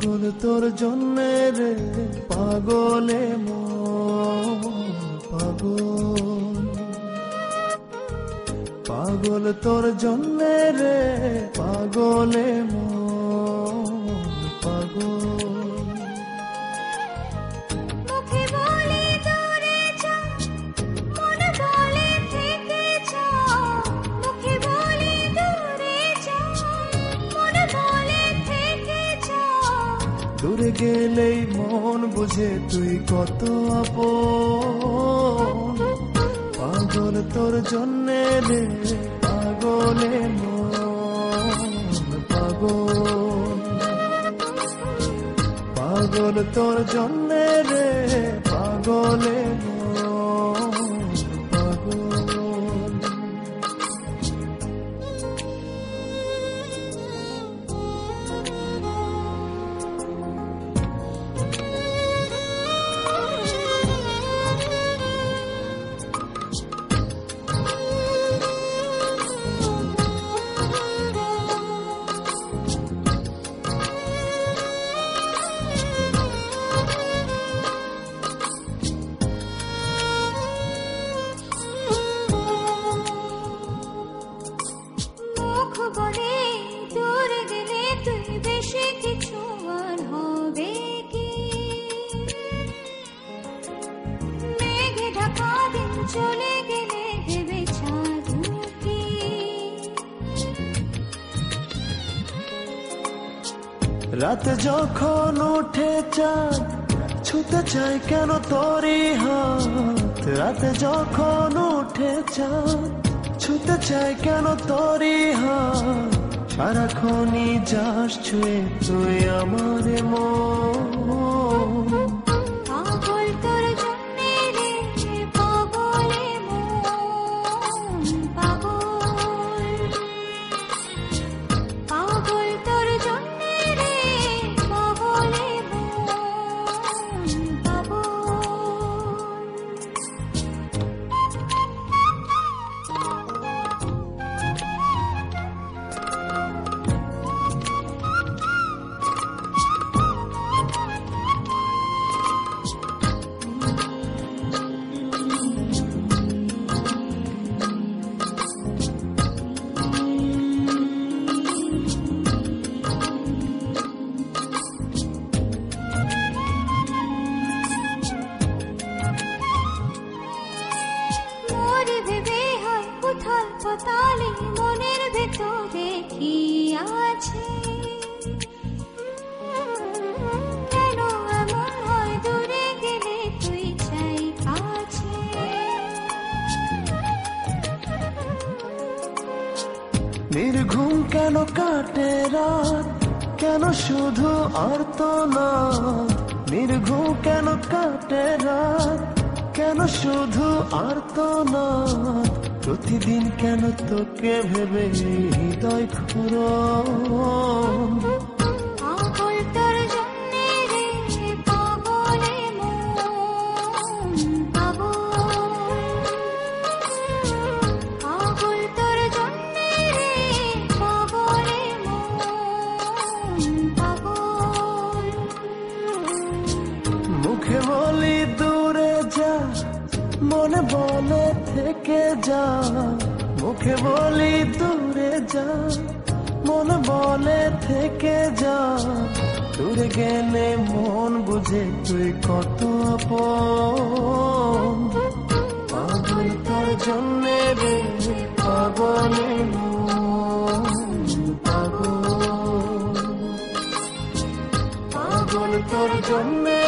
পাগল তোর জন্যে রে পাগলে মন পাগল, পাগল তোর জন্যে রে পাগলে মন পাগল। দূরে গেলেই মন বুঝে তুই কত আপন, পাগল তোর জন্যে রে পাগলে মন পাগল, পাগল তোর জন্যে রে পাগলে মন পাগল। চলে গেলে দেবে ছাদুকি, রাত যখন উঠে চাঁদ ছুতে চাই কেন তোরই হাত, রাত যখন উঠে চাঁদ ছুতে চাই কেন তোরই হাত, সারাক্ষণই যাস ছুঁয়ে তুই আমার মন, পাগল তোর জন্যে রে পাগলে মন পাগল, পাগল তোর জন্যে রে পাগলে মন পাগল। পাতালে মনের ভেতরে কি আছে, কেন এমন হয় দূরে গেলে তুই চাই কাছে, নির্ঘুম কেন কাটে রাত, কেন শুধু আর্তনাদ, নির্ঘুম কেন কাটে রাত, কেন শুধু আর্তনাদ, প্রতিদিন কেন তোকে ভেবে হৃদয় খুরন, পাগল তোর জন্যে রে পাগলে মন পাগল, পাগল তোর জন্যে রে পাগলে মন পাগল। মুখে বলি দূরে যা মনে বলে থেকে যা, মুখে বলি দূরে যা মনে বলে থেকে যা, দূরে গেলে মন বুঝে তুই কত আপন, পাগল তোর জন্যে রে পাগলে মন পাগল, পাগল তোর জন্যে